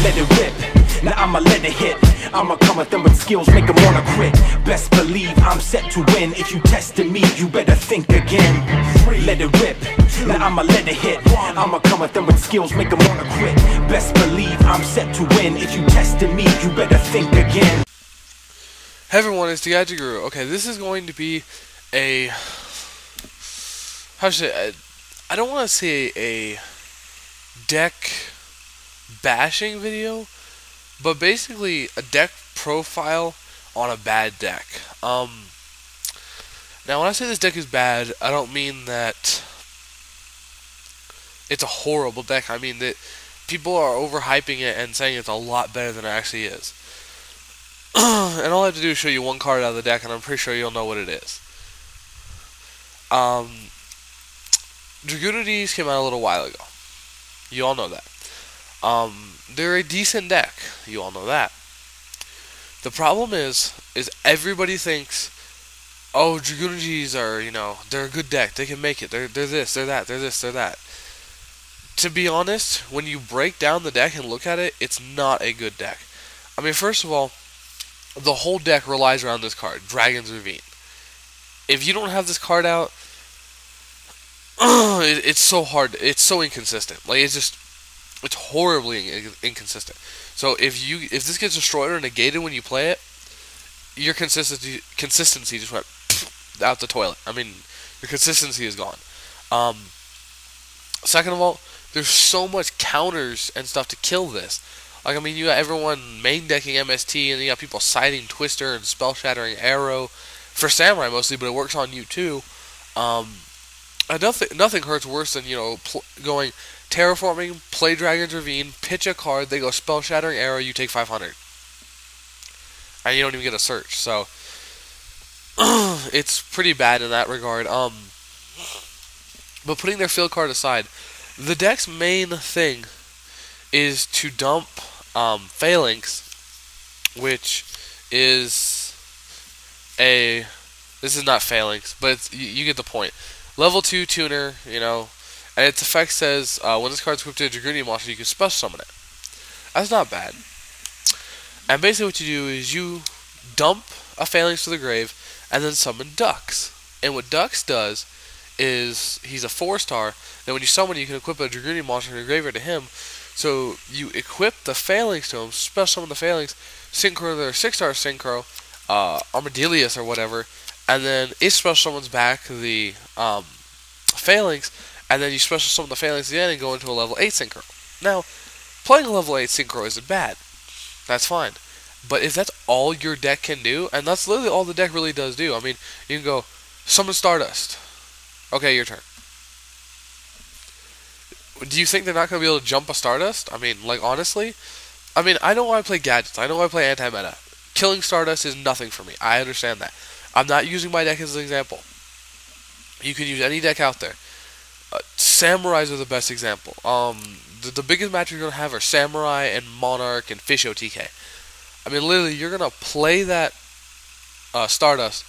let it rip. Now I'ma let it hit. I'ma come at them with skills, make them wanna quit. Best believe I'm set to win. If you tested me, you better think again. Let it rip. Now I'ma let it hit. I'ma come at them with skills, make them wanna quit. Best believe I'm set to win. If you tested me, you better think again. Hey everyone, it's the Guru. Okay, this is going to be a, how should I don't want to say a deck bashing video, but basically a deck profile on a bad deck. Now when I say this deck is bad, I don't mean that it's a horrible deck. I mean that people are overhyping it and saying it's a lot better than it actually is. And all I have to do is show you one card out of the deck, and I'm pretty sure you'll know what it is. Dragunities came out a little while ago. You all know that. They're a decent deck. You all know that. The problem is everybody thinks, oh, Dragunities are, they're a good deck. They can make it. They're this, they're that, they're this, they're that. To be honest, when you break down the deck and look at it, it's not a good deck. I mean, first of all, the whole deck relies around this card, Dragon's Ravine. If you don't have this card out, it's so hard. It's so inconsistent. Like it's horribly inconsistent. So if this gets destroyed or negated when you play it, your consistency just went out the toilet. I mean, your consistency is gone. Second of all, there's so much counters and stuff to kill this. Like, I mean, you got everyone main decking MST, and you got people siding Twister and Spell Shattering Arrow for Samurai mostly, but it works on you too. Nothing hurts worse than going Terraforming, play Dragon's Ravine, pitch a card, they go Spell Shattering Arrow, you take 500, and you don't even get a search. So it's pretty bad in that regard. But putting their field card aside, the deck's main thing is to dump Phalanx, which is this is not Phalanx, but you get the point. Level 2 tuner, and its effect says when this card's equipped to a Dragunity monster, you can special summon it. That's not bad. And basically what you do is you dump a Phalanx to the grave and then summon Dux. And what Dux does is he's a 4-star. Then when you summon, you can equip a Dragunity monster in your graveyard to him. So you equip the Phalanx to him, special summon the Phalanx, synchro their 6-star synchro, Armadillius or whatever, and then it special summons back the Phalanx, and then you special summon the Phalanx again and go into a level 8 synchro. Now, playing a level 8 synchro isn't bad. That's fine. But if that's all your deck can do, and that's literally all the deck really does do, I mean, you can go, summon Stardust. Okay, your turn. Do you think they're not going to be able to jump a Stardust? I mean, like, honestly? I mean, I know why I play gadgets. I know why I play anti-meta. Killing Stardust is nothing for me. I understand that. I'm not using my deck as an example. You can use any deck out there. Samurais are the best example. The biggest match you're going to have are Samurai and Monarch and Fish OTK. I mean, literally, you're going to play that Stardust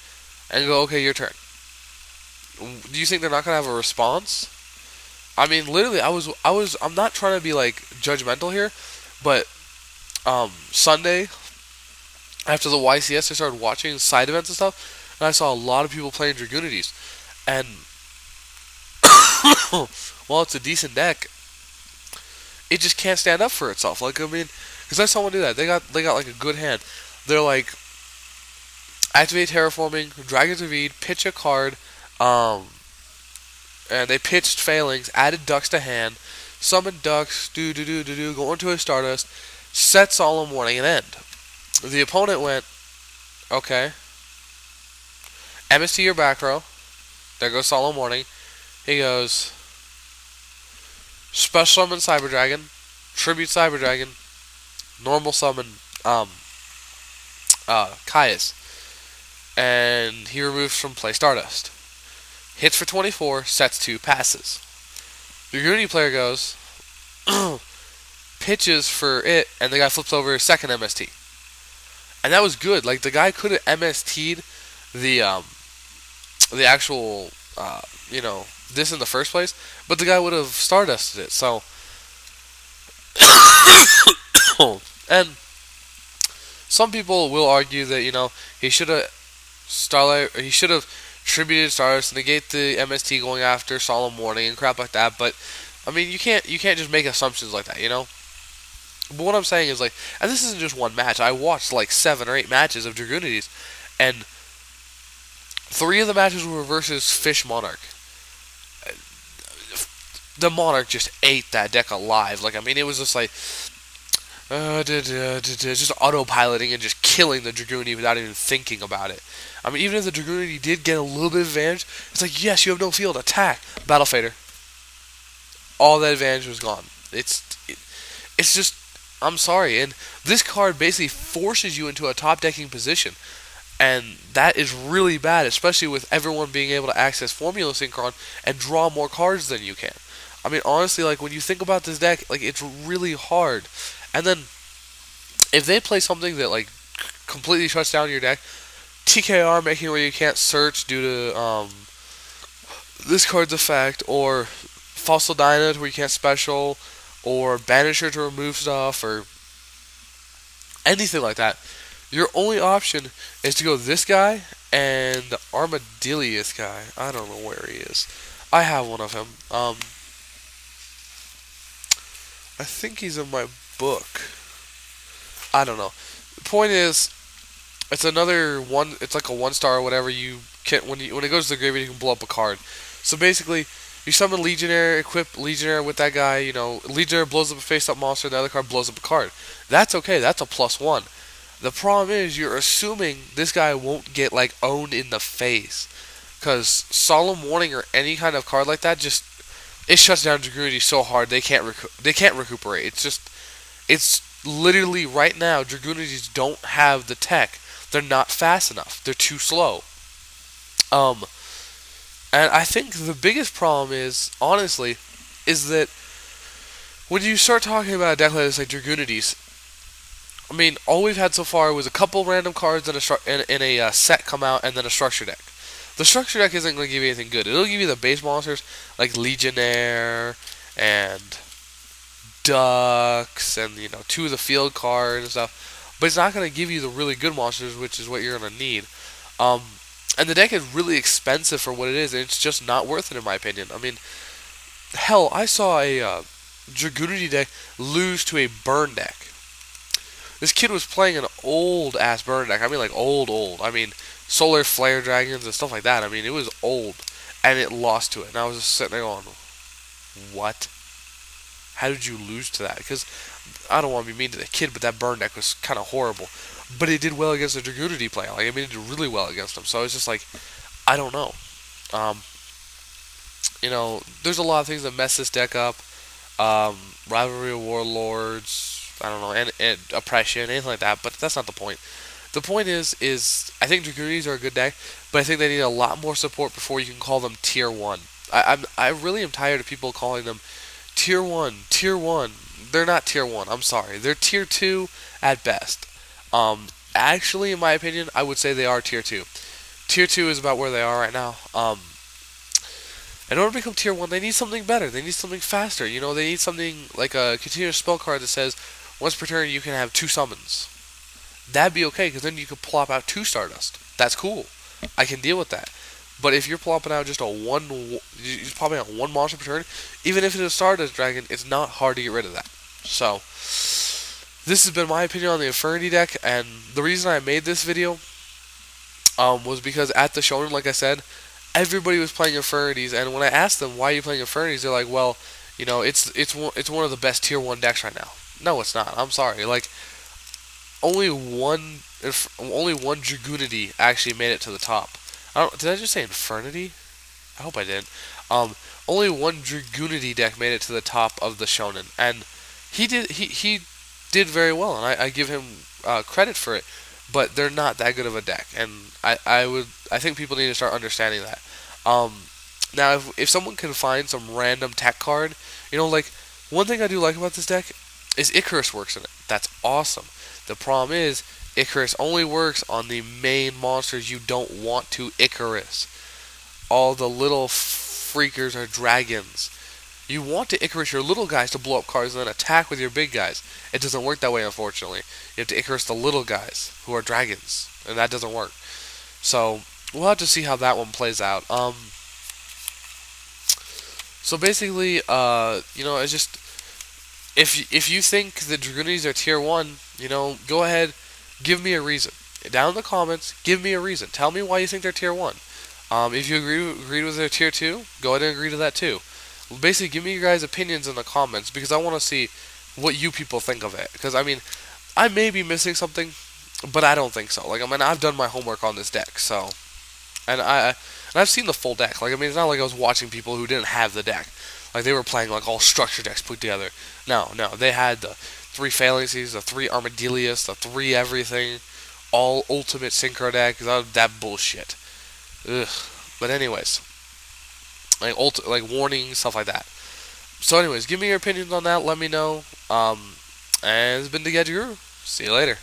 and go, okay, your turn. Do you think they're not going to have a response? I mean, literally, I'm not trying to be, like, judgmental here, but, Sunday, after the YCS, I started watching side events and stuff, and I saw a lot of people playing Dragunities, and, while it's a decent deck, it just can't stand up for itself. Like, I mean, because I saw someone do that. They got, like, a good hand. They're, like, activate Terraforming, Dragon's Ravine, pitch a card, and they pitched Phalanx, added Dux to hand, summoned Dux, go into a Stardust, set Solemn Warning, and end. The opponent went, okay, MST your back row, there goes Solemn Warning, he goes, special summon Cyber Dragon, tribute Cyber Dragon, normal summon, Caius, and he removes from play Stardust. Hits for 24, sets 2, passes. The Dragunity player goes, pitches for it, and the guy flips over his second MST. And that was good. Like, the guy could have MST'd the actual, this in the first place, but the guy would have Stardusted it, so. And some people will argue that, you know, he should have tributed Stardust to negate the MST going after Solemn Warning and crap like that. But I mean, you can't just make assumptions like that, you know. But what I'm saying is, like, and this isn't just one match. I watched like 7 or 8 matches of Dragunities, and 3 of the matches were versus Fish Monarch. The Monarch just ate that deck alive. Like, I mean, it was just like just autopiloting and just killing the Dragunity without even thinking about it. I mean, even if the Dragunity did get a little bit of advantage, it's like, yes, you have no field, attack, Battle Fader. All that advantage was gone. It's just, I'm sorry. And this card basically forces you into a top decking position. And that is really bad, especially with everyone being able to access Formula Synchron and draw more cards than you can. I mean, honestly, like, when you think about this deck, like, it's really hard. And then, if they play something that, like, completely shuts down your deck, TKR making it where you can't search due to this card's effect, or Fossil Dyna where you can't special, or Banisher to remove stuff, or anything like that, your only option is to go this guy and the Armadillius guy. I don't know where he is. I have one of him. I think he's in my book. I don't know. The point is, it's another one. It's like a 1-star or whatever. You can when it goes to the graveyard, you can blow up a card. So basically, you summon Legionnaire, equip Legionnaire with that guy. You know, Legionnaire blows up a face-up monster, and the other card blows up a card. That's okay. That's a +1. The problem is, you're assuming this guy won't get, like, owned in the face, because Solemn Warning or any kind of card like that just, it shuts down Dragunity so hard they can't recuperate. It's literally right now Dragunities don't have the tech. They're not fast enough. They're too slow. And I think the biggest problem is, honestly, is that when you start talking about a deck like this, like Dragunities, I mean, all we've had so far was a couple random cards in a set come out, and then a structure deck. The structure deck isn't going to give you anything good. It'll give you the base monsters like Legionnaire and Ducks and, you know, 2 of the field cards and stuff. But it's not going to give you the really good monsters, which is what you're going to need. And the deck is really expensive for what it is, and it's just not worth it in my opinion. I mean, hell, I saw a Dragunity deck lose to a burn deck. This kid was playing an old-ass burn deck. I mean, like, old. I mean, Solar Flare Dragons and stuff like that. I mean, it was old. And it lost to it. And I was just sitting there going, what? How did you lose to that? Because I don't want to be mean to the kid, but that burn deck was kind of horrible. But it did well against the Dragunity player. Like, I mean, it did really well against him. So it's just like, I don't know. You know, there's a lot of things that mess this deck up. Rivalry of Warlords, I don't know, and Oppression, anything like that, but that's not the point. The point is I think Dragunities are a good deck, but I think they need a lot more support before you can call them Tier 1. I really am tired of people calling them Tier 1, Tier 1. They're not Tier 1, I'm sorry. They're Tier 2 at best. Actually, in my opinion, I would say they are Tier 2. Tier 2 is about where they are right now. In order to become Tier 1, they need something better. They need something faster. You know, they need something like a continuous spell card that says, once per turn, you can have 2 summons. That'd be okay, because then you could plop out 2 Stardust. That's cool. I can deal with that. But if you're plopping out just you're popping out 1 monster per turn, even if it's a Stardust Dragon, it's not hard to get rid of that. So, this has been my opinion on the Infernity deck, and the reason I made this video was because at the Shonen, like I said, everybody was playing Infernities, and when I asked them, why are you playing Infernities, they're like, well, you know, it's one of the best Tier 1 decks right now. No, it's not. I'm sorry. Like, only one Dragunity actually made it to the top. Did I just say Infernity? I hope I didn't. Only one Dragunity deck made it to the top of the Shonen, and he did very well, and I give him credit for it. But they're not that good of a deck, and I think people need to start understanding that. Now, if someone can find some random tech card, you know, like, one thing I do like about this deck is Icarus works in it. That's awesome. The problem is, Icarus only works on the main monsters you don't want to Icarus. All the little freakers are dragons. You want to Icarus your little guys to blow up cards and then attack with your big guys. It doesn't work that way, unfortunately. You have to Icarus the little guys, who are dragons, and that doesn't work. So, we'll have to see how that one plays out. So basically, it's just, if you think the Dragunities are tier 1, go ahead, give me a reason. Down in the comments, give me a reason. Tell me why you think they're tier 1. If you agreed with their tier 2, go ahead and agree to that too. Basically, give me your guys' opinions in the comments, because I want to see what you people think of it. Because, I mean, I may be missing something, but I don't think so. Like, I mean, I've done my homework on this deck, so... And I've seen the full deck. Like, I mean, it's not like I was watching people who didn't have the deck. Like, they were playing, like, all structure decks put together. No, they had the 3 Phalanxes, the 3 Armadillos, the 3 everything, all ultimate synchro deck, that bullshit. Ugh. But anyways, like warning, stuff like that. So anyways, give me your opinions on that, let me know. And it's been the Gadget Guru. See you later.